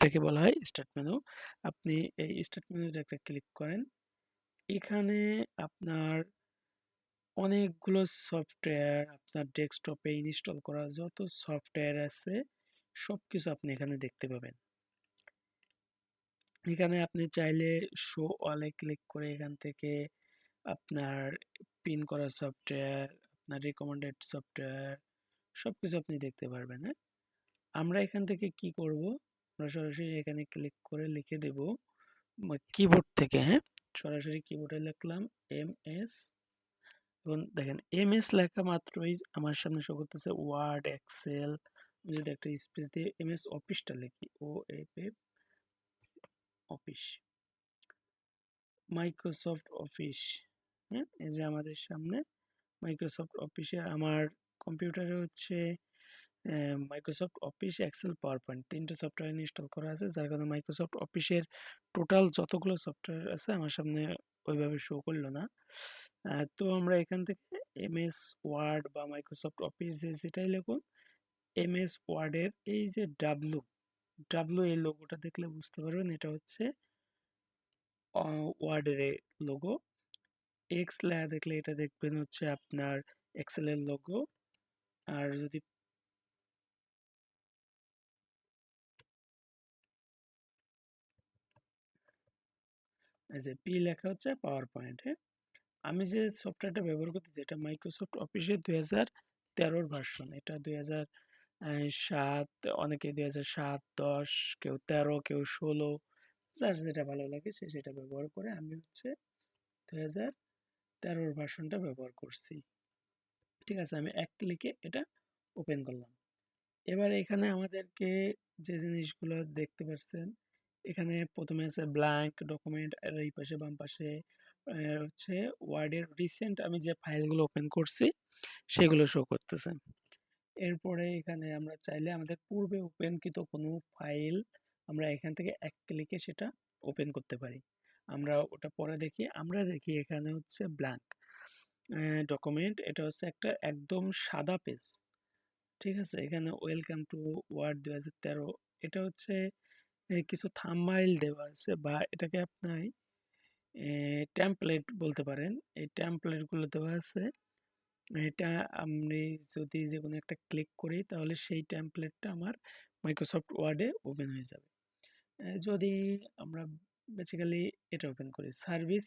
এটাকে বলা হয় স্টার্ট মেনু। আপনি এই স্টার্ট মেনুতে একটা ক্লিক করেন। এখানে আপনার অনেকগুলো সফটওয়্যার আপনার ডেস্কটপে ইনস্টল করা যত সফটওয়্যার আছে সবকিছু আপনি এখানে দেখতে পাবেন। এখানে আপনি চাইলে শো অলে ক্লিক করে এখান থেকে আপনার পিন করা সফটওয়্যার, আপনার রিকমেন্ডেড সফটওয়্যার সবকিছু আপনি দেখতে পারবেন। হ্যাঁ, আমরা এখান থেকে কি করব, আমরা সরাসরি এখানে ক্লিক করে লিখে দেব কিবোর্ড থেকে। হ্যাঁ, সরাসরি কিবোর্ডে লিখলাম এমএস এবং দেখেন এমএস লেখা মাত্রই আমার সামনে শো করতেছে ওয়ার্ড, এক্সেল। আমি যদি একটা স্পেস দিয়ে এমএস অফিসটা লিখি, O F F office, Microsoft office. হ্যাঁ, এই যে আমাদের সামনে মাইক্রোসফট অফিসে আমার কম্পিউটারে হচ্ছে Microsoft Office, Excel, PowerPoint তিনটে সফটওয়্যার ইনস্টল করা আছে, যার কারণে মাইক্রোসফট অফিসের টোটাল যতগুলো সফটওয়্যার আছে আমার সামনে ওইভাবে শো করলো না। তো আমরা এখান থেকে এমএস ওয়ার্ড বা মাইক্রোসফট অফিস যেটাই লিখুন, এমএস ওয়ার্ডের এই যে ডাব্লু ডাব্লু এই লোগোটা দেখলে বুঝতে পারবেন এটা হচ্ছে ওয়ার্ডের লোগো। এক্স লেখা দেখলে এটা দেখবেন হচ্ছে আপনার এক্সেলের লোগো। আর যদি এই যে পি লেখা হচ্ছে পাওয়ার পয়েন্ট। আমি যে সফটওয়্যারটা ব্যবহার করতেছি এটা মাইক্রোসফট অফিসের 2013 ভার্সন। এটা 2007, অনেকে 2007, 10, কেউ 13, কেউ 16, যার যেটা ভালো লাগে সে সেটা ব্যবহার করে। আমি হচ্ছে 2013 ভার্সনটা ব্যবহার করছি। ঠিক আছে, আমি এক ক্লিকে এটা ওপেন করলাম। এবার এখানে আমাদেরকে যে জিনিসগুলো দেখতে পাচ্ছেন, এখানে প্রথমে আছে ব্ল্যাঙ্ক ডকুমেন্ট, আর এই পাশে বাম পাশে হচ্ছে ওয়ার্ডের রিসেন্ট আমি যে ফাইলগুলো ওপেন করছি সেগুলো শো করতেছে। এরপরে এখানে আমরা চাইলে আমাদের পূর্বে ওপেনকৃত কোনো ফাইল আমরা এখান থেকে এক ক্লিকে সেটা ওপেন করতে পারি। আমরা ওটা পরে দেখি। আমরা দেখি এখানে হচ্ছে ব্ল্যাঙ্ক ডকুমেন্ট, এটা হচ্ছে একটা একদম সাদা পেজ। ঠিক আছে, এখানে ওয়েলকাম টু ওয়ার্ড 2013, এটা হচ্ছে কিছু থাম্বনেইল দেওয়া আছে বা এটাকে আপনি টেমপ্লেট বলতে পারেন। এই টেমপ্লেট গুলো দেওয়া আছে। এটা আমি যদি যে কোনো একটা ক্লিক করি তাহলে সেই টেমপ্লেটটা আমার মাইক্রোসফট ওয়ার্ডে ওপেন হয়ে যাবে। যদি আমরা বেসিক্যালি এটা ওপেন করি সার্ভিস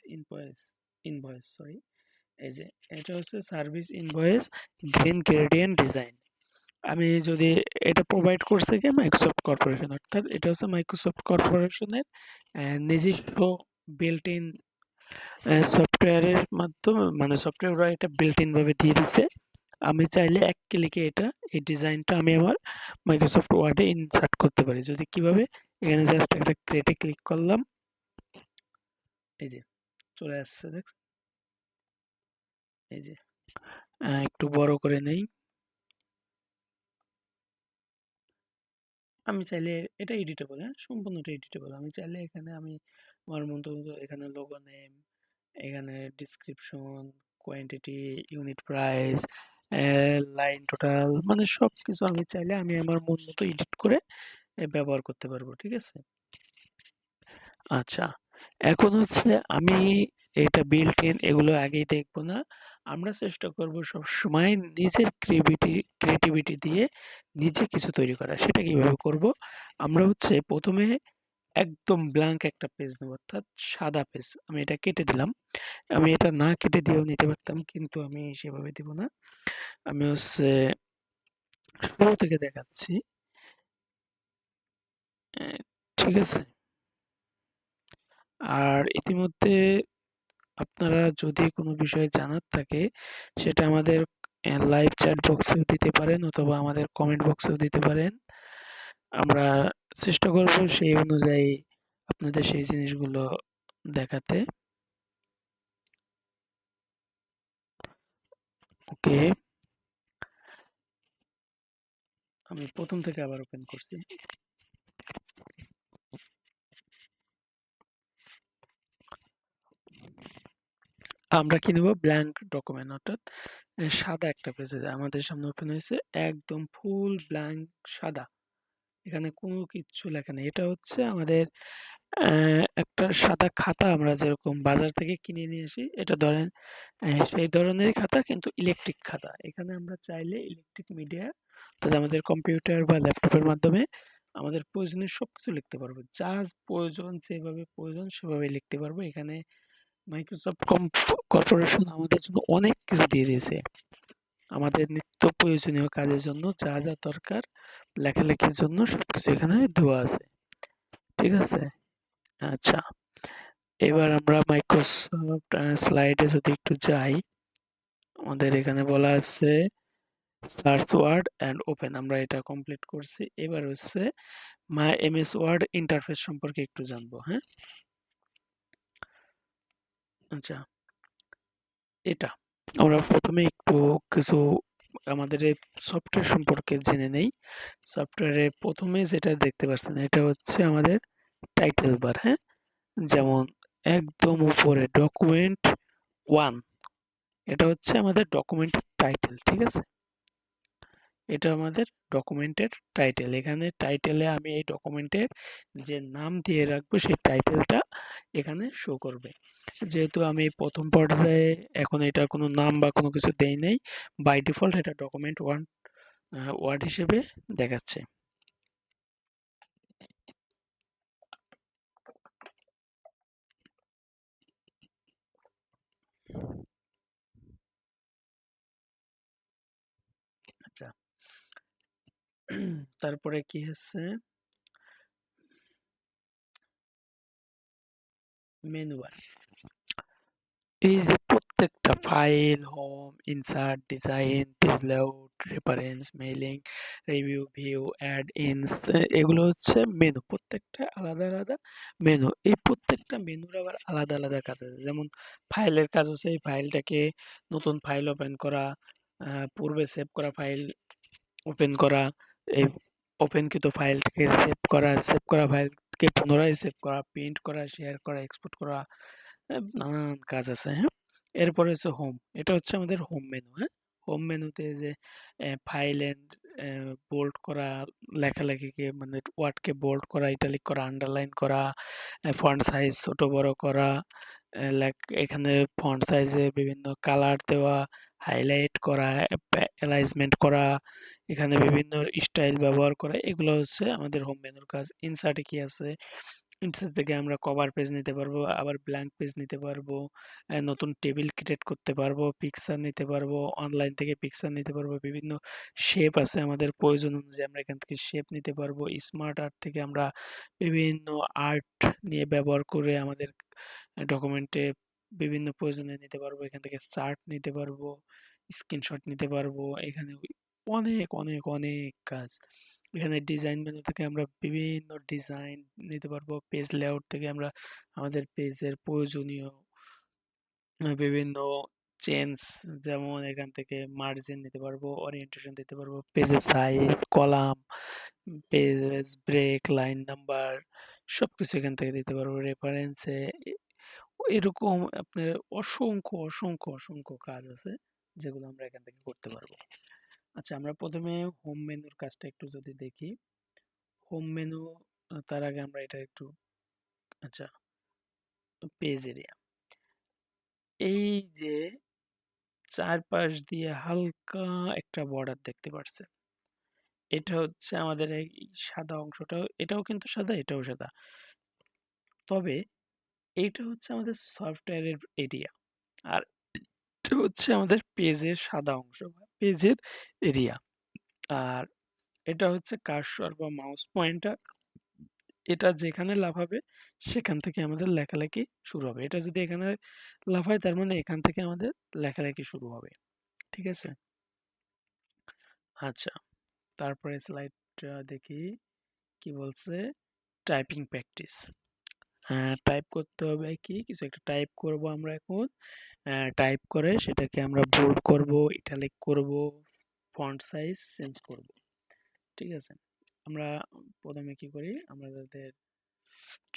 ইনভয়েস সরি, এই যে এটা হচ্ছে service invoice green gradient design. আমি যদি এটা প্রোভাইড করছে কি মাইক্রোসফট কর্পোরেশন, অর্থাৎ এটা হচ্ছে মাইক্রোসফট কর্পোরেশনের নিজস্ব বিল্ট ইন সফটওয়্যারের মাধ্যমে, মানে সফটওয়্যার ওরা এটা বিল্ট ইন ভাবে দিয়ে দিছে। আমি চাইলে এক ক্লিকে এটা এই ডিজাইনটা আমি আমার মাইক্রোসফট ওয়ার্ডে ইনসার্ট করতে পারি। যদি কিভাবে, এখানে জাস্ট একটা ক্রিয়েটে ক্লিক করলাম, এই যে চলে আসছে দেখ, এই যে একটু বড় করে নেই। আমি চাইলে এটা এডিটেবল, হ্যাঁ সম্পূর্ণটা এডিটেবল। আমি চাইলে এখানে আমি আমার মতো এখানে লোগো নেম, এখানে description, quantity, unit price, line total, মানে সবকিছু আমি চাইলে আমি আমার মন মতো এডিট করে ব্যবহার করতে পারবো। ঠিক আছে, আচ্ছা এখন হচ্ছে আমি এটা বিল্ট ইন এগুলো আগেই দেখবো না। আমরা চেষ্টা করব সব সময় নিজের ক্রিয়েটিভিটি দিয়ে নিজে কিছু তৈরি করা। সেটা কিভাবে করব, আমরা হচ্ছে প্রথমে একদম ব্ল্যাঙ্ক একটা পেজ নেব, অর্থাৎ সাদা পেজ। আমি এটা কেটে দিলাম। আমি এটা না কেটে দিয়েও নিতে পারতাম, কিন্তু আমি সেভাবে দিব না। আমি হচ্ছে শুরু থেকে দেখাচ্ছি। ঠিক আছে, আর ইতিমধ্যে আপনারা যদি কোনো বিষয়ে জানার থাকে সেটা আমাদের লাইভ চ্যাট বক্সেও দিতে পারেন অথবা আমাদের কমেন্ট বক্সেও দিতে পারেন। আমরা চেষ্টা করব সেই অনুযায়ী আপনাদের সেই জিনিসগুলো দেখাতে। ওকে, আমি প্রথম থেকে আবার ওপেন করছি। আমরা কি নেব, ব্ল্যাঙ্ক ডকুমেন্ট, অর্থাৎ সাদা একটা পেজে আমাদের সামনে ওপেন হয়েছে, একদম ফুল ব্ল্যাঙ্ক সাদা। এখানে কোনো কিচ্ছু লেখা নেই। এটা হচ্ছে আমাদের একটা সাদা খাতা আমরা যেরকম বাজার থেকে কিনে নিয়ে আসি, এটা ধরেন সেই ধরনেরই খাতা কিন্তু ইলেকট্রিক খাতা। এখানে আমরা চাইলে ইলেকট্রিক মিডিয়া অর্থাৎ আমাদের কম্পিউটার বা ল্যাপটপের মাধ্যমে আমাদের প্রয়োজনীয় সবকিছু লিখতে পারবো। যা প্রয়োজন যেভাবে প্রয়োজন সেভাবে লিখতে পারবো। এখানে মাইক্রোসফট কর্পোরেশন আমাদের জন্য অনেক কিছু দিয়ে দিয়েছে। আমাদের নিত্য প্রয়োজনীয় কাজের জন্য যা যা দরকার লেখালেখির জন্য সবকিছু এখানে দেওয়া আছে। ঠিক আছে? আচ্ছা, এবার আমরা মাইক্রোসফট স্লাইডে যদি একটু যাই, আমাদের এখানে বলা আছে সার্চ ওয়ার্ড অ্যান্ড ওপেন, আমরা এটা কমপ্লিট করছি। এবার হচ্ছে মাই এমএস ওয়ার্ড ইন্টারফেস সম্পর্কে একটু জানবো। হ্যাঁ, আচ্ছা, এটা আমরা প্রথমে একটু কিছু আমাদের এই সফটওয়্যার সম্পর্কে জেনে নেই। সফটওয়্যারে প্রথমে যেটা দেখতে পাচ্ছেন এটা হচ্ছে আমাদের টাইটেল বার। হ্যাঁ, যেমন একদম উপরে ডকুমেন্ট ওয়ান, এটা হচ্ছে আমাদের ডকুমেন্টের টাইটেল। ঠিক আছে, এটা আমাদের ডকুমেন্টের টাইটেল। এখানে টাইটেলে আমি এই ডকুমেন্টের যে নাম দিয়ে রাখবো সেই টাইটেলটা এখানে শো করবে। যেহেতু আমি প্রথম পর্যায়ে এখন এটা কোনো নাম বা কোনো কিছু দেই নাই, বাই ডিফল্ট এটা ডকুমেন্ট ওয়ান ওয়ার্ড হিসেবে দেখাচ্ছে। আচ্ছা, তারপরে কি হচ্ছে মেনু বার। এই যে প্রত্যেকটা file, home, insert, design, page layout, reference, mailing, review, view, add ins, এগুলো হচ্ছে মেনু। প্রত্যেকটা আলাদা আলাদা মেনু। এই প্রত্যেকটা মেনুর আবার আলাদা আলাদা কাজ আছে। যেমন ফাইলের কাজ হচ্ছে এই ফাইলটাকে নতুন ফাইল ওপেন করা, পূর্বে সেভ করা ফাইল ওপেন করা, এই ওপেনকৃত ফাইলটাকে সেভ করা ফাইলকে পুনরায় সেভ করা, প্রিন্ট করা, শেয়ার করা, এক্সপোর্ট করা, নানান কাজ আছে। হ্যাঁ, এরপরে হচ্ছে হোম। এটা হচ্ছে আমাদের হোম মেনু। হ্যাঁ, হোম মেনুতে যে ফাইল এন্ড বোল্ড করা, লেখালেখিকে মানে ওয়ার্ডকে বোল্ড করা, ইটালিক করা, আন্ডারলাইন করা, ফন্ট সাইজ ছোট বড় করা, এখানে ফন্ট সাইজে বিভিন্ন কালার দেওয়া, হাইলাইট করা, অ্যালাইজমেন্ট করা, এখানে বিভিন্ন স্টাইল ব্যবহার করা, এগুলো হচ্ছে আমাদের হোম মেনুর কাজ। ইনসার্টে কি আছে, ইনসার্ট থেকে আমরা কভার পেজ নিতে পারবো, আবার ব্ল্যাঙ্ক পেজ নিতে পারবো, নতুন টেবিল ক্রিয়েট করতে পারবো, পিকচার নিতে পারবো, অনলাইন থেকে পিকচার নিতে পারবো, বিভিন্ন শেপ আছে আমাদের প্রয়োজন অনুযায়ী আমরা এখান থেকে শেপ নিতে পারবো। স্মার্ট আর্ট থেকে আমরা বিভিন্ন আর্ট নিয়ে ব্যবহার করে আমাদের ডকুমেন্টে বিভিন্ন প্রয়োজনে নিতে পারবো। এখান থেকে চার্ট নিতে পারবো, স্ক্রিনশট নিতে পারবো। এখানে অনেক অনেক অনেক কাজ। এখানে ডিজাইন মেনু থেকে আমরা বিভিন্ন ডিজাইন নিতে পারবো। পেজ লেআউট থেকে আমরা আমাদের পেজের প্রয়োজনীয় বিভিন্ন চেঞ্জ, যেমন এখান থেকে মার্জিন নিতে পারবো, ওরিয়েন্টেশন দিতে পারবো, পেজের size, column, page break, line number, সবকিছু এখান থেকে দিতে পারবো। রেফারেন্সে এরকম আপনার অসংখ্য অসংখ্য অসংখ্য কাজ আছে যেগুলো আমরা এখান থেকে করতে পারবো। আচ্ছা, আমরা প্রথমে হোম মেনুর কাজটা একটু যদি দেখি। হোম মেনু, তার আগে আমরা এটা একটু, আচ্ছা, পেজ এরিয়া। এই যে চারপাশ দিয়ে হালকা একটা বর্ডার দেখতে পাচ্ছেন, এটা হচ্ছে আমাদের এই সাদা অংশটাও, এটাও কিন্তু সাদা, এটাও সাদা। তবে এইটা হচ্ছে আমাদের সফটওয়্যারের এরিয়া, আর এটা হচ্ছে আমাদের পেজের সাদা অংশ বা পেজের এরিয়া। আর এটা হচ্ছে কার্সর বা মাউস পয়েন্টার, এটা যেখানে লাফাবে সেখান থেকে আমাদের লেখালেখি শুরু হবে। এটা যদি এখানে লাফায় তার মানে এখান থেকে আমাদের লেখালেখি শুরু হবে। ঠিক আছে? আচ্ছা, তারপরে স্লাইডটা দেখি কি বলছে। Typing practice. হ্যাঁ, টাইপ করতে হবে, কি কিছু একটা টাইপ করব আমরা এখন। টাইপ করে সেটাকে আমরা বোল্ড করব, ইটালিক করব, ফন্ট সাইজ চেঞ্জ করব। ঠিক আছে, আমরা প্রথমে কি করি, আমরা যাদের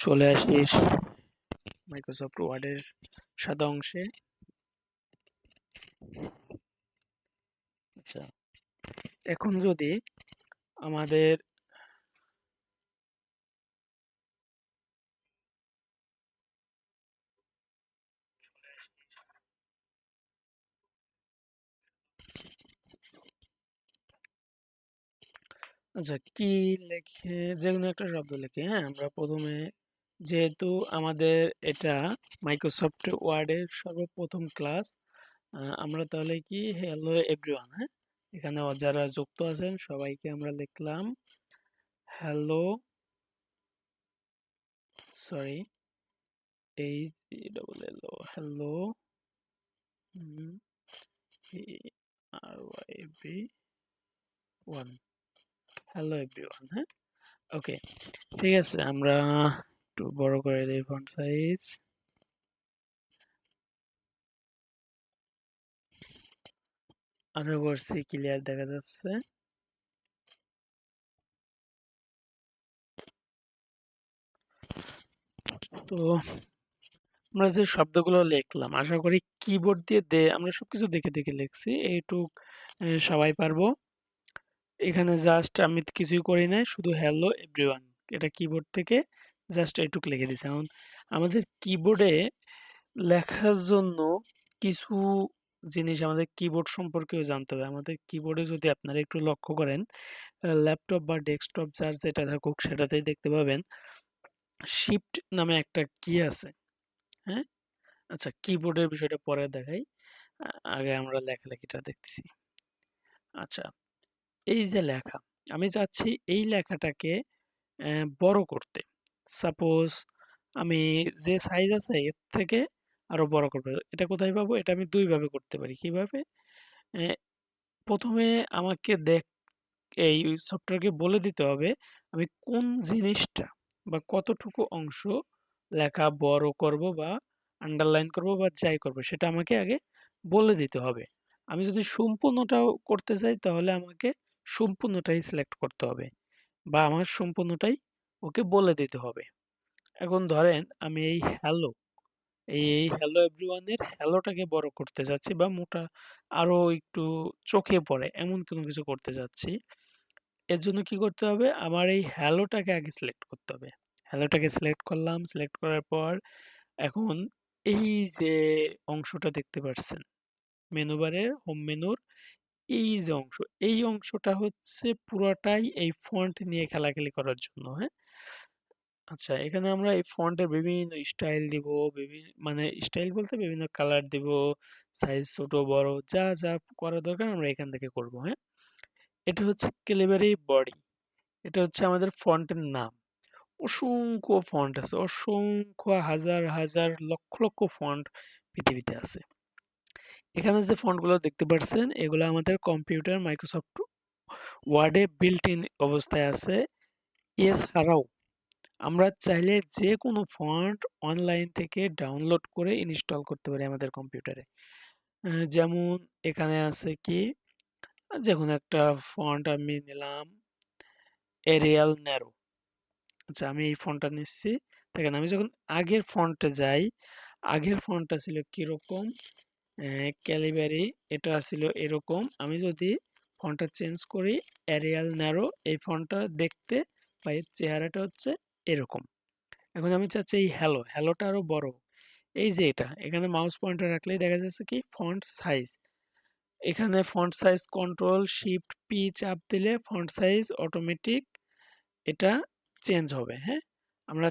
চলে আসি মাইক্রোসফট ওয়ার্ডের সাদা অংশে। আচ্ছা, এখন যদি আমাদের আচ্ছা, কি লেখে, যেকোনো একটা শব্দ লিখে, হ্যাঁ? আমরা প্রথমে, যেহেতু আমাদের এটা মাইক্রোসফট ওয়ার্ডের সর্বপ্রথম ক্লাস, আমরা তাহলে কি হ্যালো এভরিওয়ান, হ্যাঁ? এখানে যারা যুক্ত আছেন সবাইকে আমরা লিখলাম hello, sorry, H E double L O, hello, E R Y V one, hello everyone, হ্যাঁ? ওকে, ঠিক আছে। আমরা একটু বড় করে দিই ফন্ট সাইজ। আশা করছি ক্লিয়ার দেখা যাচ্ছে। তো আমরা যে শব্দগুলো লিখলাম, আশা করি কিবোর্ড দিয়ে আমরা সবকিছু দেখে দেখে লিখছি, এইটুক সবাই পারবো। এখানে জাস্ট আমি কিছুই করি নাই, শুধু হ্যালো এভরিওয়ান এটা কিবোর্ড থেকে জাস্ট এইটুক লিখে দিছি। এখন আমাদের কিবোর্ডে লেখার জন্য কিছু জিনিস আমাদের কিবোর্ড সম্পর্কেও জানতে হবে। আমাদের কিবোর্ডে যদি আপনারা একটু লক্ষ্য করেন, ল্যাপটপ বা ডেস্কটপ যার যেটা থাকুক সেটাতেই দেখতে পাবেন শিফট নামে একটা কি আছে, হ্যাঁ? আচ্ছা, কিবোর্ডের বিষয়টা পরে দেখাই। আগে আমরা লেখালেখিটা দেখতেছি। আচ্ছা, এই যে লেখা, আমি চাচ্ছি এই লেখাটাকে বড় করতে। সাপোজ আমি যে সাইজ আছে এর থেকে আরো বড় করবো। এটা কোথায় পাবো? এটা আমি ২ ভাবে করতে পারি। কিভাবে? অ্যা ১ম এ আমাকে এই সফটওয়্যারকে বলে দিতে হবে আমি কোন জিনিসটা বা কতটুকু অংশ লেখা বড় করব বা আন্ডারলাইন করব বা যাই করব সেটা আমাকে আগে বলে দিতে হবে। আমি যদি সম্পূর্ণটাও করতে চাই তাহলে আমাকে সম্পূর্ণটাই সিলেক্ট করতে হবে বা আমার সম্পূর্ণটাই ওকে বলে দিতে হবে। এখন ধরেন আমি এই হ্যালো এভরিওয়ান এর হ্যালোটাকে বড় করতে যাচ্ছি বা মোটা আরো একটু চোখে পড়ে এমন কোনো কিছু করতে যাচ্ছি। এর জন্য কি করতে হবে? আমার এই হ্যালোটাকে আগে সিলেক্ট করতে হবে। হ্যালোটাকে সিলেক্ট করলাম। সিলেক্ট করার পর এখন এই যে অংশটা দেখতে পাচ্ছেন মেনু বারে হোম মেনুর এই যে অংশ, এই অংশটা হচ্ছে পুরোটাই এই ফন্ট নিয়ে খেলাখেলি করার জন্য, হ্যাঁ? আচ্ছা, এখানে আমরা এই ফন্টের বিভিন্ন স্টাইল দিব, মানে স্টাইল বলতে বিভিন্ন কালার দিব, সাইজ ছোট বড় যা করা দরকার আমরা এখান থেকে করব, হ্যাঁ? এটা হচ্ছে ক্যালিবারি বডি। এটা হচ্ছে আমাদের ফন্টের নাম। অসংখ্য ফন্ট আছে, অসংখ্য হাজার হাজার লক্ষ লক্ষ ফন্ট পৃথিবীতে আছে। এখানে যে ফন্টগুলো দেখতে পাচ্ছেন এগুলো আমাদের কম্পিউটার মাইক্রোসফট ওয়ার্ডে বিল্ট ইন অবস্থায় আছে। এছাড়াও আমরা চাইলে যে কোনো ফন্ট অনলাইন থেকে ডাউনলোড করে ইনস্টল করতে পারি আমাদের কম্পিউটারে। যেমন এখানে আছে কি, যেকোনো একটা ফন্ট আমি নিলাম এরিয়াল ন্যারো। আচ্ছা, আমি এই ফন্টটা নিচ্ছি। দেখেন আমি যখন আগের ফন্টে যাই, আগের ফন্টটা ছিল কিরকম, ক্যালিবারি, এটা ছিল এরকম। আমি যদি ফন্টটা চেঞ্জ করি এরিয়াল ন্যারো, এই ফন্টটা দেখতে বা এর চেহারাটা হচ্ছে এরকম। এখন আমি চাচ্ছি এই হ্যালোটা আরো বড়। এই যে এটা, এখানে মাউস পয়েন্টার রাখলেই দেখা যাচ্ছে কি ফন্ট সাইজ। এখানে font size control shift P চাপ দিলে ফন্ট সাইজ অটোমেটিক এটা চেঞ্জ হবে, হ্যাঁ? আমরা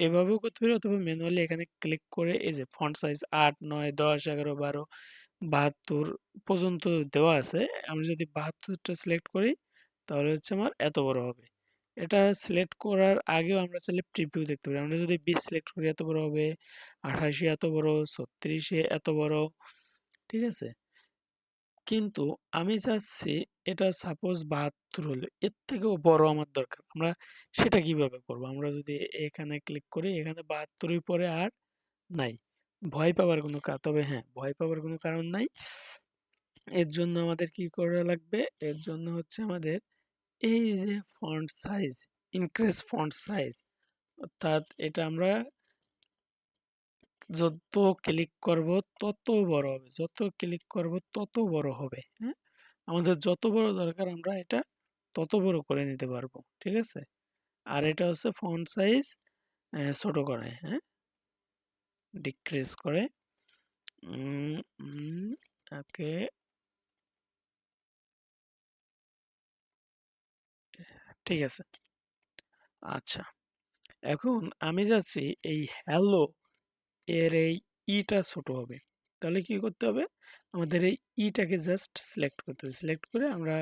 এভাবেও করতে পারি অথবা ম্যানুয়ালি এখানে ক্লিক করে এই যে ফন্ট সাইজ ৮, ৯, ১০, ১১, ১২, ৭২ পর্যন্ত দেওয়া আছে। আমি যদি ৭২টা সিলেক্ট করি তাহলে হচ্ছে আমার এত বড় হবে। এটা সিলেক্ট করার আগেও আমরা চাইলে প্রিভিউ দেখতে পারি। আমরা যদি ২০ সিলেক্ট করি এত বড় হবে, ৮৮ এত বড়, ৩৬ এত বড়, ঠিক আছে? কিন্তু আমি চাচ্ছি এটা সাপোজ ৭২ হলো। এর থেকেও বড় আমার দরকার। আমরা সেটা কিভাবে করব? আমরা যদি এখানে ক্লিক করি, এখানে ৭২ এর পরে আর নাই। ভয় পাওয়ার কোনো তবে হ্যাঁ, ভয় পাওয়ার কোনো কারণ নাই। এর জন্য আমাদের কি করা লাগবে? এর জন্য হচ্ছে আমাদের এই যে font size, increase font size, অর্থাৎ এটা আমরা যত ক্লিক করব তত বড় হবে। যত ক্লিক করব তত বড় হবে। হ্যাঁ? আমাদের যত বড় দরকার আমরা এটা তত বড় করে নিতে পারবো। ঠিক আছে? আর এটা হচ্ছে ফন্ট সাইজ ছোট করে, হ্যাঁ? ডিক্রিজ করে। উম উম ওকে, ঠিক আছে। আচ্ছা, এখন আমি যাচ্ছি এই হ্যালো এর এই ইটা ছোট হবে। তাহলে কি করতে হবে? আমাদের এই ইটাকে জাস্ট সিলেক্ট করতে হবে। সিলেক্ট করে আমরা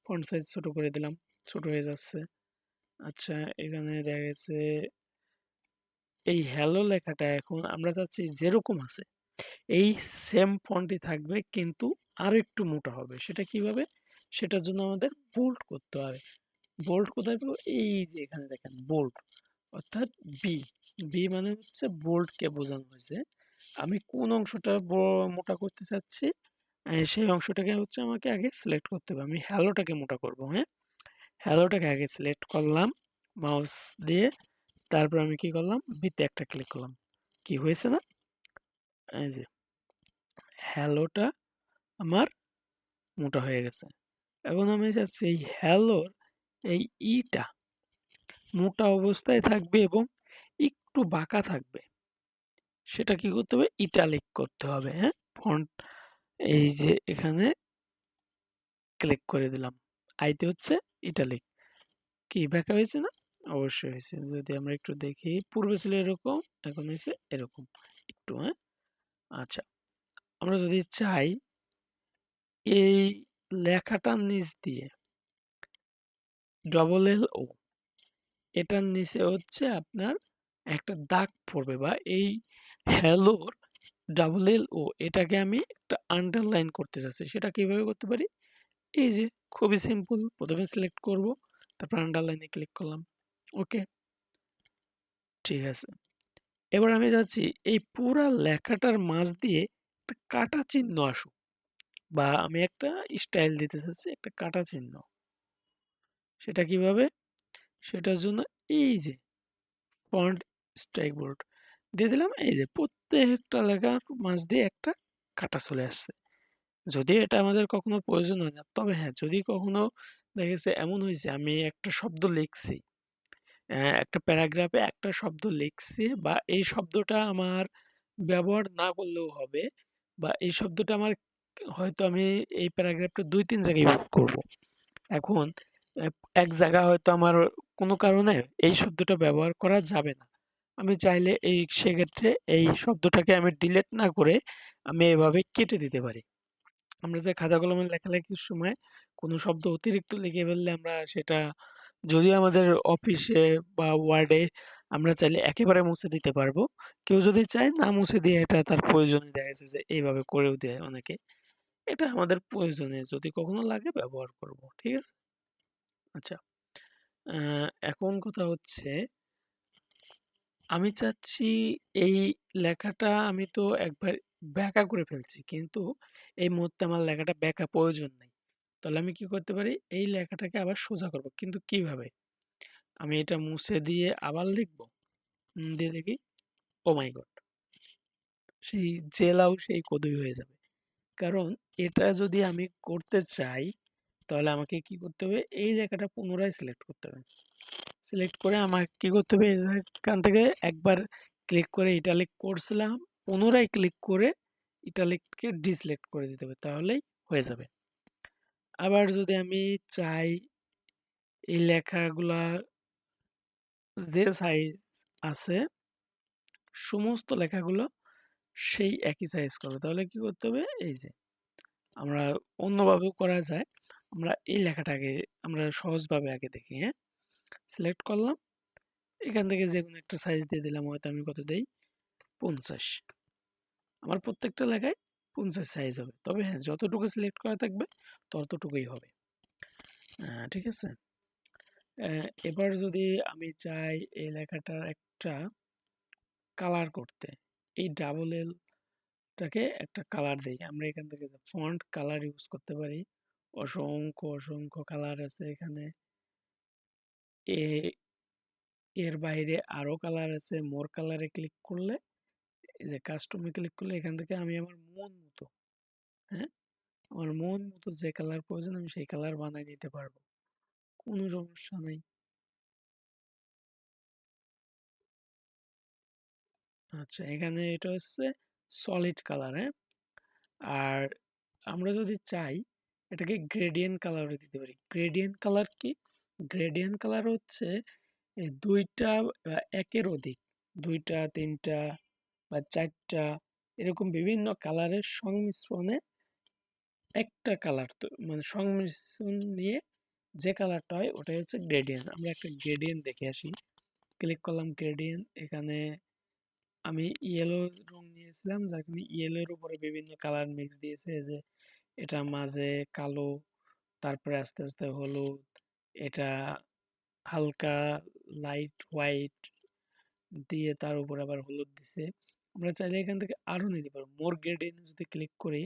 ফন্ট সাইজ ছোট করে দিলাম। ছোট হয়ে যাচ্ছে। আচ্ছা, এখানে দেখা গেছে এই হ্যালো লেখাটা এখন আমরা চাচ্ছি যেরকম আছে এই সেম ফন্টই থাকবে, কিন্তু আরো একটু মোটা হবে। সেটা কিভাবে? সেটার জন্য আমাদের বোল্ড করতে হবে। বোল্ড কোথায় পাবো? এই যে এখানে দেখেন বোল্ড, অর্থাৎ বি। বি মানে হচ্ছে বোল্ড কে বোঝানো হয়েছে। আমি কোন অংশটা মোটা করতে চাচ্ছি, সেই অংশটাকে হচ্ছে আমাকে আগে সিলেক্ট করতে হবে। আমি হ্যালোটাকে মোটা করব, হ্যাঁ? হ্যালোটাকে আগে সিলেক্ট করলাম মাউস দিয়ে। তারপর আমি কি করলাম? বিতে একটা ক্লিক করলাম। কি হয়েছে না? এই যে হ্যালোটা আমার মোটা হয়ে গেছে। এখন আমি চাচ্ছি এই হ্যালোর এই ইটা মোটা অবস্থায় থাকবে এবং একটু বাঁকা থাকবে। সেটা কি করতে হবে? ইটালিক করতে হবে, হ্যাঁ? ফন্ট এই যে এখানে ক্লিক করে দিলাম। আইতে হচ্ছে ইটালিক। কি বাঁকা হয়েছে না? অবশ্যই হয়েছে। যদি আমরা একটু দেখি, পূর্বে ছিল এরকম, এখন হয়েছে এরকম একটু, হ্যাঁ? আচ্ছা, আমরা যদি চাই এই লেখাটার নিচ দিয়ে ডবল এল ও, এটার নিচে হচ্ছে আপনার একটা দাগ পড়বে, বা এই হ্যালোর ডাবল এল ও এটাকে আমি একটা আন্ডারলাইন করতে চাচ্ছি। সেটা কিভাবে করতে পারি? এই যে খুবই সিম্পল। প্রথমে সিলেক্ট করব, তারপর আন্ডারলাইনে ক্লিক করলাম। ওকে, ঠিক আছে। এবার আমি যাচ্ছি এই পুরা লেখাটার মাঝ দিয়ে একটা কাটা চিহ্ন আসুক, বা আমি একটা স্টাইল দিতে চাচ্ছি, একটা কাটা চিহ্ন। সেটা কিভাবে? সেটার জন্য এই যে ফন্ট স্ট্রাইক বোর্ড দিয়ে দিলাম। এই যে প্রত্যেকটা লেখার মাঝ দিয়ে একটা কাটা চলে আসছে। যদিও এটা আমাদের কখনো প্রয়োজন হয় না। তবে হ্যাঁ, যদি কখনো দেখা গেছে এমন হয়েছে আমি একটা শব্দ লিখছি, একটা প্যারাগ্রাফে একটা শব্দ লিখছি, বা এই শব্দটা আমার ব্যবহার না করলেও হবে, বা এই শব্দটা আমার হয়তো আমি এই প্যারাগ্রাফটা ২-৩ জায়গায় ইউজ করব। এখন এ এক জায়গা হয়তো আমার কোনো কারণে এই শব্দটা ব্যবহার করা যাবে না। আমি চাইলে সেক্ষেত্রে এই শব্দটাকে আমি ডিলিট না করে আমি এভাবে কেটে দিতে পারি। আমরা যে খাতা কলমে লেখালেখির সময় কোনো শব্দ অতিরিক্ত লিখে ফেললে আমরা সেটা, যদিও আমাদের অফিসে বা ওয়ার্ডে আমরা চাইলে একেবারে মুছে দিতে পারবো। কেউ যদি চায় না মুছে দিয়ে এটা তার প্রয়োজনে দেখা যাচ্ছে যে এইভাবে করেও দেয় অনেকে। এটা আমাদের প্রয়োজনে যদি কখনো লাগে ব্যবহার করব। ঠিক আছে? আচ্ছা। আ এখন কথা হচ্ছে আমি চাচ্ছি এই লেখাটা আমি তো একবার ব্যাকা করে ফেলছি। কিন্তু এই মুহূর্তে আমার লেখাটা ব্যাকা প্রয়োজন নাই। তাহলে আমি কি করতে পারি? এই লেখাটাকে আবার সোজা করব। কিন্তু কিভাবে? আমি এটা মুছে দিয়ে আবার লিখব? দিয়ে দেখি, ওহ মাই গড! সেই জেলাও সেই কদুই হয়ে যাবে। কারণ এটা যদি আমি করতে চাই, তাহলে আমাকে কি করতে হবে? এই লেখাটা পুনরায় সিলেক্ট করতে হবে। সিলেক্ট করে আমাকে কি করতে হবে? এখান থেকে একবার ক্লিক করে ইটালিক করছিলাম। পুনরায় ক্লিক করে ইটালিককে ডিসিলেক্ট করে দিতে হবে। তাহলেই হয়ে যাবে। আবার যদি আমি চাই এই লেখাগুলা যে সাইজ আছে সমস্ত লেখাগুলো সেই একই সাইজ করব। তাহলে কি করতে হবে? এই যে আমরা অন্যভাবেও করা যায়। আমরা এই লেখাটাকে আমরা সহজভাবে আগে দেখি, হ্যাঁ? সিলেক্ট করলাম। এখান থেকে যেকোনো একটা সাইজ দিয়ে দিলাম। হয়তো আমি কত দেই? ৫০। আমার প্রত্যেকটা লেখায় ৫০ সাইজ হবে। তবে হ্যাঁ, যতটুকু সিলেক্ট করা থাকবে ততটুকুই হবে। ঠিক আছে? এবার যদি আমি চাই এই লেখাটার একটা কালার করতে, এই ডাবল এল টাকে একটা কালার দেই। আমরা এখান থেকে ফন্ট কালার ইউজ করতে পারি। অসংখ্য কালার আছে এখানে। এ এর বাইরে আরো কালার আছে। মোর কালারে ক্লিক করলে, এই যে কাস্টমে ক্লিক করলে এখান থেকে আমি আমার মন মতো, হ্যাঁ? আমার মন মতো যে কালার প্রয়োজন আমি সেই কালার বানায় নিতে পারবো। কোনো সমস্যা নাই। আচ্ছা, এখানে এটা হচ্ছে সলিড কালার, হ্যাঁ? আর আমরা যদি চাই এটাকে গ্রেডিয়েন্ট কালারে দিতে পারি। গ্রেডিয়েন্ট কালার কি? গ্রেডিয়েন্ট কালার হচ্ছে এই ২ টা একের অধিক ২ টা ৩ টা বা ৪ টা এরকম বিভিন্ন কালারের সংমিশ্রণে একটা কালার মানে সংমিশ্রণ নিয়ে যে কালারটা হয় ওটাই হচ্ছে গ্রেডিয়েন্ট। আমরা একটা গ্রেডিয়েন্ট দেখে আসি। ক্লিক করলাম গ্রেডিয়েন্ট, এখানে আমি ইয়েলো রং নিয়েছিলাম, যেখানে ইয়েলোর উপরে বিভিন্ন কালার মিক্স দিয়েছে, এই যে এটা মাঝে কালো, তারপরে আস্তে আস্তে হলুদ, এটা হালকা লাইট হোয়াইট দিয়ে তার উপর আবার হলুদ দিছে। আমরা চাইলে এখান থেকে আরো নিতে পারবো। মোর গ্রেডিয়েন্ট যদি ক্লিক করি,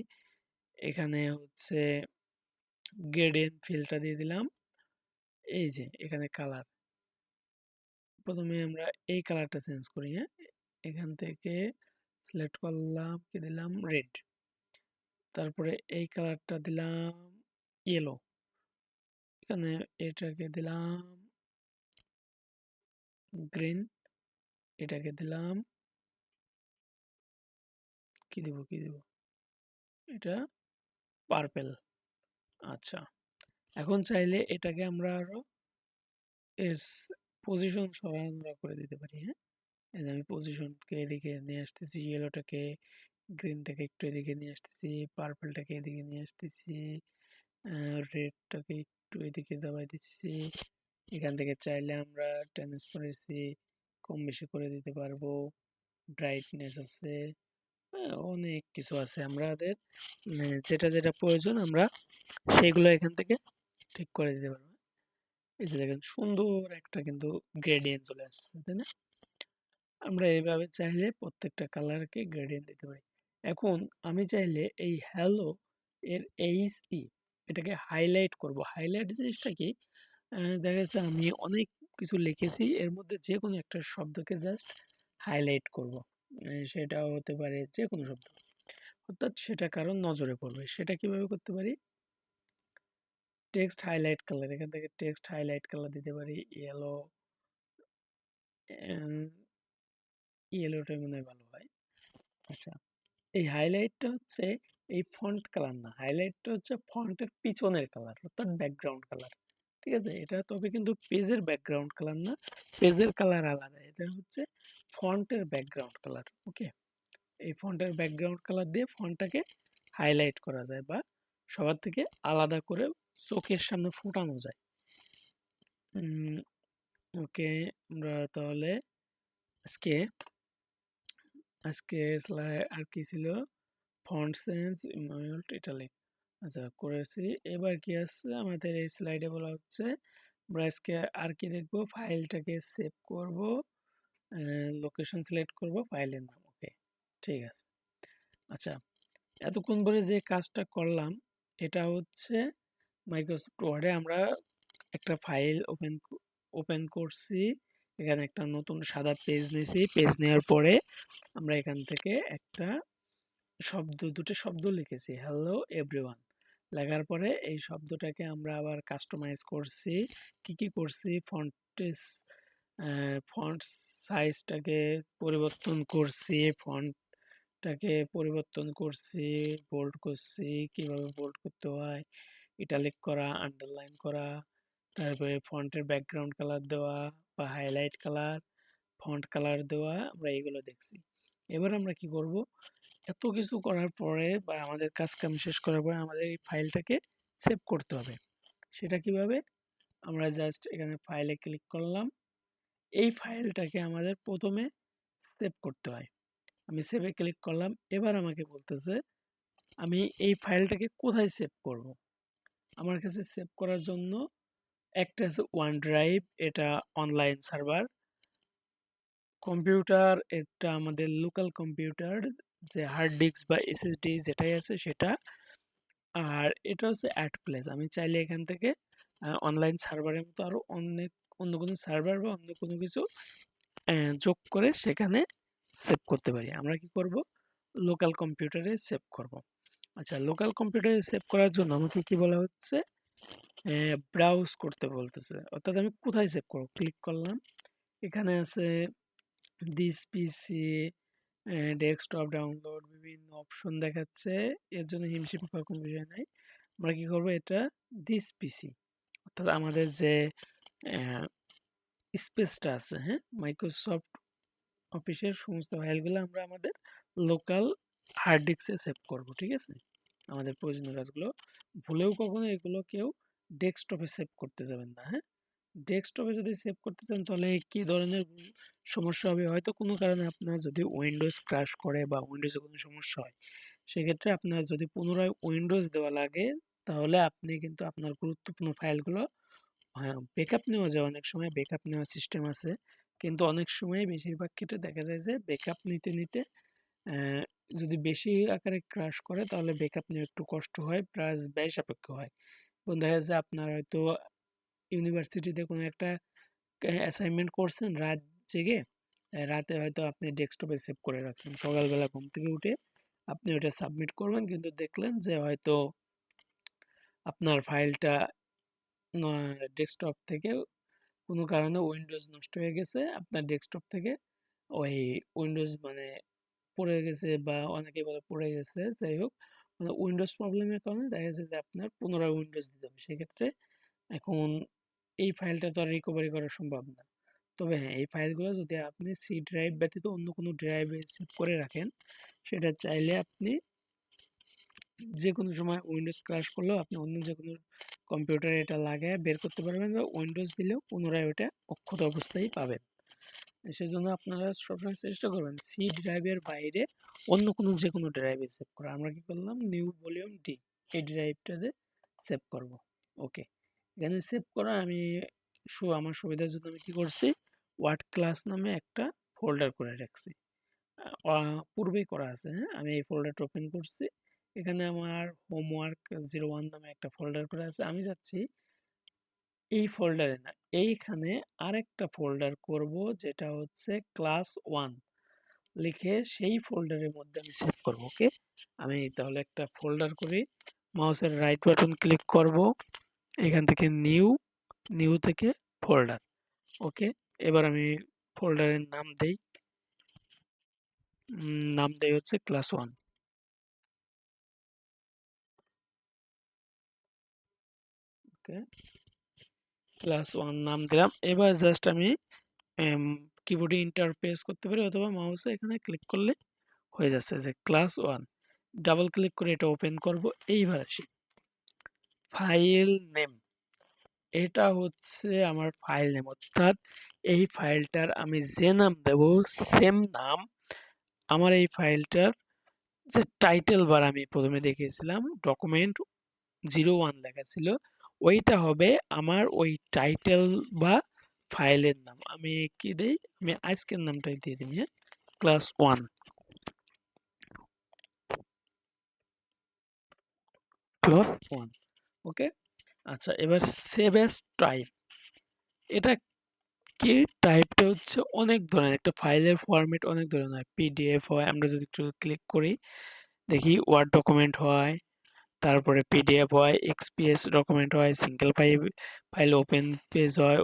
এখানে হচ্ছে গ্রেডিয়েন্ট ফিলটা দিয়ে দিলাম। এই যে এখানে কালার, প্রথমে আমরা এই কালারটা চেঞ্জ করি। হ্যাঁ, এখান থেকে সিলেক্ট করলাম, কি দিলাম, রেড। তারপরে এই কালারটা দিলাম ইয়েলো, এখানে এটাকে দিলাম গ্রিন, এটাকে দিলাম কি দিব এটা পার্পেল। আচ্ছা, এখন চাইলে এটাকে আমরা আরো এর পজিশন সরানোরা করে দিতে পারি। হ্যাঁ, এই যে আমি পজিশনকে এদিকে নিয়ে আসতেছি, ইয়েলোটাকে গ্রিনটাকে একটু এদিকে নিয়ে আসতেছি, পার্পলটাকে এদিকে নিয়ে আসতেছি, রেডটাকে একটু এদিকে দাবাই দিচ্ছি। এখান থেকে চাইলে আমরা ট্রান্সপারেন্সি কম বেশি করে দিতে পারবো, ব্রাইটনেস আছে, অনেক কিছু আছে আমাদের। যেটা যেটা প্রয়োজন আমরা সেগুলো এখান থেকে ঠিক করে দিতে পারবো। এই যে দেখেন সুন্দর একটা কিন্তু গ্রেডিয়েন্ট চলে আসছে, তাই না? আমরা এইভাবে চাইলে প্রত্যেকটা কালারকে গ্রেডিয়েন্ট দিতে পারি। এখন আমি চাইলে এই হ্যালো এর এইচই এটাকে হাইলাইট করব। হাইলাইট জিনিসটা কি? দেখা যাচ্ছে আমি অনেক কিছু লিখেছি, এর মধ্যে যে কোনো একটা শব্দকে জাস্ট হাইলাইট করব। সেটা হতে পারে যে কোনো শব্দ, অর্থাৎ সেটা কারোর নজরে পড়বে। সেটা কিভাবে করতে পারি? টেক্সট হাইলাইট কালার, এখান থেকে টেক্সট হাইলাইট কালার দিতে পারি ইয়েলো। ইয়েলোটা মনে হয় ভালো হয়। আচ্ছা, এই হাইলাইটটা হচ্ছে এই ফন্ট কালার না, হাইলাইটটা হচ্ছে ফন্টের পিছনের কালার, অর্থাৎ ব্যাকগ্রাউন্ড কালার। ঠিক আছে, এটা তবে কিন্তু পেজের ব্যাকগ্রাউন্ড কালার না, পেজের কালার আলাদা, এটা হচ্ছে ফন্টের ব্যাকগ্রাউন্ড কালার। ওকে, এই ফন্টের ব্যাকগ্রাউন্ড কালার দিয়ে ফন্টটাকে হাইলাইট করা যায় বা সবার থেকে আলাদা করে চোখের সামনে ফোটানো যায়। ওকে, আমরা তাহলে আজকে আজকে আর কি ছিল, ফন্ট সেন্স ইমোল্ট ইটালিক, আচ্ছা করেছি। এবার কি আসছে আমাদের এই স্লাইডে, বলা হচ্ছে আমরা আজকে আর কি দেখবো, ফাইলটাকে সেভ করব, লোকেশন সিলেক্ট করব, ফাইলের নাম। ওকে, ঠিক আছে। আচ্ছা, এতক্ষণ ধরে যে কাজটা করলাম এটা হচ্ছে মাইক্রোসফট ওয়ার্ডে আমরা একটা ফাইল ওপেন করছি। এখানে একটা নতুন সাদা পেজ নিয়েছি, পেজ নেওয়ার পরে আমরা এখান থেকে একটা দুটো শব্দ লিখেছি, হ্যালো এভরিওয়ান। লেখার পরে এই শব্দটাকে আমরা আবার কাস্টমাইজ করছি। কি কি করছি? ফন্ট সাইজটাকে পরিবর্তন করছি, ফন্টটাকে পরিবর্তন করছি, বোল্ড করছি, কিভাবে বোল্ড করতে হয়, ইটালিক করা, আন্ডারলাইন করা, তারপরে ফন্টের ব্যাকগ্রাউন্ড কালার দেওয়া বা হাইলাইট কালার, ফন্ট কালার দেওয়া, আমরা এগুলো দেখছি। এবার আমরা কি করব? এত কিছু করার পরে বা আমাদের কাজ কাম শেষ করার পরে আমাদের এই ফাইলটাকে সেভ করতে হবে। সেটা কিভাবে? আমরা জাস্ট এখানে ফাইলে ক্লিক করলাম, এই ফাইলটাকে আমাদের প্রথমে সেভ করতে হয়। আমি সেভে ক্লিক করলাম, এবার আমাকে বলতেছে আমি এই ফাইলটাকে কোথায় সেভ করব। আমার কাছে সেভ করার জন্য একটা আছে ওয়ান ড্রাইভ, এটা অনলাইন সার্ভার। কম্পিউটার, এটা আমাদের লোকাল কম্পিউটার, যে হার্ড ডিস্ক বা এসএসডি যেটাই আছে সেটা। আর এটা হচ্ছে অ্যাট প্লেস, আমি চাইলে এখান থেকে অনলাইন সার্ভারের মতো আরো অনেক অন্য কোনো সার্ভার বা অন্য কোনো কিছু যোগ করে সেখানে সেভ করতে পারি। আমরা কি করব? লোকাল কম্পিউটারে সেভ করব। আচ্ছা, লোকাল কম্পিউটারে সেভ করার জন্য আমাকে কি বলা হচ্ছে? ব্রাউজ করতে বলতেছে, অর্থাৎ আমি কোথায় সেভ করব? ক্লিক করলাম, এখানে আছে দিস পিসি, ডেস্কটপ ডাউনলোড, বিভিন্ন অপশন দেখাচ্ছে। এর জন্য হিমশিম খাওয়ার কোনো বিষয় নাই। আমরা কি করব? এটা দিস পিসি, অর্থাৎ আমাদের যে স্পেসটা আছে, হ্যাঁ, মাইক্রোসফট অফিসের সমস্ত ফাইলগুলো আমরা আমাদের লোকাল হার্ড ডিস্কে সেভ করব, ঠিক আছে? আমাদের প্রয়োজনীয় কাজগুলো ভুলেও কখনো এগুলো কেউ ডেস্কটপে সেভ করতে যাবেন না, হ্যাঁ? ডেস্কটপে যদি সেভ করতে চান তাহলে কি ধরনের সমস্যা হবে, হয়তো কোনো কারণে আপনার যদি উইন্ডোজ ক্র্যাশ করে বা উইন্ডোজে কোনো সমস্যা হয়, সেক্ষেত্রে আপনার যদি পুনরায় উইন্ডোজ দেওয়া লাগে, তাহলে আপনি কিন্তু আপনার গুরুত্বপূর্ণ ফাইলগুলো, হ্যাঁ, ব্যাকআপ নেওয়া যায়, অনেক সময় ব্যাকআপ নেওয়ার সিস্টেম আছে, কিন্তু অনেক সময় বেশিরভাগ ক্ষেত্রে দেখা যায় যে ব্যাকআপ নিতে নিতে আহ, যদি বেশি আকারে ক্রাশ করে তাহলে ব্যাকআপ নিতে একটু কষ্ট হয়, প্লাস ব্যয় সাপেক্ষ হয়। এবং দেখা যাচ্ছে আপনার হয়তো ইউনিভার্সিটিতে কোনো একটা অ্যাসাইনমেন্ট করছেন রাত জেগে, রাতে হয়তো আপনি ডেস্কটপে সেভ করে রাখছেন, সকালবেলা ঘুম থেকে উঠে আপনি ওটা সাবমিট করবেন, কিন্তু দেখলেন যে হয়তো আপনার ফাইলটা ডেস্কটপ থেকে কোনো কারণে উইন্ডোজ নষ্ট হয়ে গেছে, আপনার ডেস্কটপ থেকে ওই উইন্ডোজ মানে পড়ে গেছে, বা অনেকে বলে পড়ে গেছে, যাই হোক, মানে উইন্ডোজ প্রবলেমের কারণে দেখা যাচ্ছে যে আপনার পুনরায় উইন্ডোজ দিতে হবে। সেক্ষেত্রে এখন এই ফাইলটা তো আর রিকভারি করা সম্ভব না। তবে হ্যাঁ, এই ফাইলগুলো যদি আপনি সি ড্রাইভ ব্যতীত অন্য কোনো ড্রাইভে সেভ করে রাখেন, সেটা চাইলে আপনি যে কোনো সময় উইন্ডোজ ক্র্যাশ করলেও আপনি অন্য যে কোনো কম্পিউটারে এটা লাগায় বের করতে পারবেন, বা উইন্ডোজ দিলেও পুনরায় ওটা অক্ষত অবস্থায় পাবেন। সেজন্য আপনারা সবসময় চেষ্টা করবেন সি ড্রাইভের বাইরে অন্য কোনো যে কোনো ড্রাইভে সেভ করা। আমরা কি করলাম, নিউ ভলিউম ডি, এই ড্রাইভটাতে সেভ করব। ওকে, এখানে সেভ করা আমি আমার সুবিধার জন্য আমি কি করছি, ওয়ার্ড ক্লাস নামে একটা ফোল্ডার করে রাখছি, পূর্বেই করা আছে, হ্যাঁ, আমি এই ফোল্ডারটা ওপেন করছি। এখানে আমার হোমওয়ার্ক 01 নামে একটা ফোল্ডার করে আছে, আমি যাচ্ছি এই ফোল্ডারে না, এইখানে আরেকটা ফোল্ডার করব, যেটা হচ্ছে ক্লাস 1 লিখে সেই ফোল্ডারের মধ্যে আমি সেভ করব। ওকে, আমি তাহলে একটা ফোল্ডার করি, মাউসের রাইট বাটন ক্লিক করব, এখান থেকে নিউ, নিউ থেকে ফোল্ডার। ওকে, এবার আমি ফোল্ডারের নাম দেই, নাম দেই হচ্ছে ক্লাস 1। ওকে, ক্লাস 1 নাম দিলাম। এবার জাস্ট আমি কিবোর্ডে ইন্টার প্রেস করতে পারি, অথবা মাউসে এখানে ক্লিক করলে হয়ে যাচ্ছে যে ক্লাস 1। ডাবল ক্লিক করে এটা ওপেন করব। এইবার আসি ফাইল নেম, এটা হচ্ছে আমার ফাইল নেম, অর্থাৎ এই ফাইলটার আমি যে নাম দেব সেম নাম আমার এই ফাইলটার যে টাইটেল বার আমি প্রথমে দেখিয়েছিলাম ডকুমেন্ট 01 লেখা ছিল, ওইটা হবে আমার ওই টাইটেল বা ফাইলের নাম। আমি কি দেই, আমি আজকের নামটাই দিয়ে দিই, হ্যাঁ, ক্লাস 1, ক্লাস 1। ওকে, আচ্ছা, এবার সেভ অ্যাজ টাইপ, এটা কি, টাইপটা হচ্ছে অনেক ধরনের, একটা ফাইলের ফরম্যাট অনেক ধরনের হয়, পিডিএফ হয়, আমরা যদি একটু ক্লিক করি দেখি ওয়ার্ড ডকুমেন্ট হয়, তারপরে পিডিএফ হয়, এক্সপিএস ডকুমেন্ট হয়, single file file open page হয়,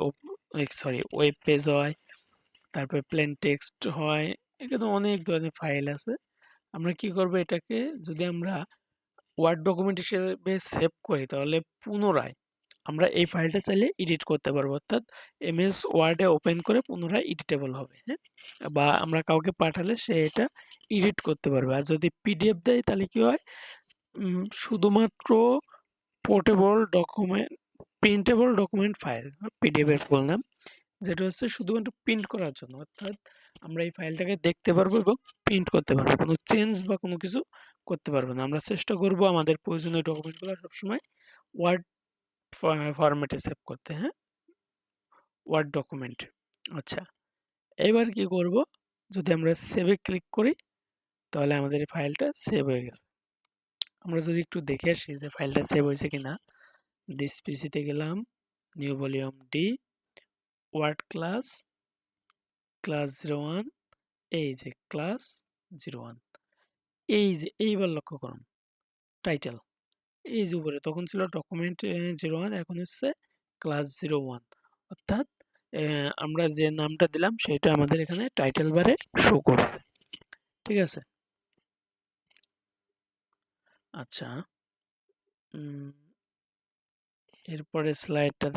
সরি ওয়েব পেজ হয়, তারপরে প্লেন টেক্সট হয়, এখানে অনেক ধরনের ফাইল আছে। আমরা কি করব, এটাকে যদি আমরা ওয়ার্ড ডকুমেন্ট হিসেবে সেভ করি তাহলে পুনরায় আমরা এই ফাইলটা চাইলে এডিট করতে পারবো, অর্থাৎ এমএস ওয়ার্ডে ওপেন করে পুনরায় এডিটেবল হবে, হ্যাঁ, বা আমরা কাউকে পাঠালে সে এটা এডিট করতে পারবে। আর যদি পিডিএফ দেয় তাহলে কি হয়, শুধুমাত্র portable document, printable document file, PDF এর ফুল নাম, যেটা হচ্ছে শুধুমাত্র প্রিন্ট করার জন্য, অর্থাৎ আমরা এই ফাইলটাকে দেখতে পারবো এবং প্রিন্ট করতে পারবো, কোনো চেঞ্জ বা কোনো কিছু করতে পারবো না। আমরা চেষ্টা করব আমাদের প্রয়োজনীয় ডকুমেন্টগুলো সবসময় ওয়ার্ড ফরম্যাটে সেভ করতে, হ্যাঁ, ওয়ার্ড ডকুমেন্ট। আচ্ছা, এবার কি করব, যদি আমরা সেভে ক্লিক করি তাহলে আমাদের এই ফাইলটা সেভ হয়ে গেছে। আমরা যদি একটু দেখে আসি যে ফাইলটা সেভ হয়েছে কিনা, দিস পিসিতে গেলাম, new volume D, Word class, class 01, এই যে ক্লাস 01, এই যে এইবার লক্ষ্য করুন টাইটেল, এই যে উপরে তখন ছিল ডকুমেন্ট 01, এখন হচ্ছে ক্লাস 01, অর্থাৎ আমরা যে নামটা দিলাম সেটা আমাদের এখানে টাইটেল বারে শো করবে, ঠিক আছে? আচ্ছা, এরপরে স্লাইডটা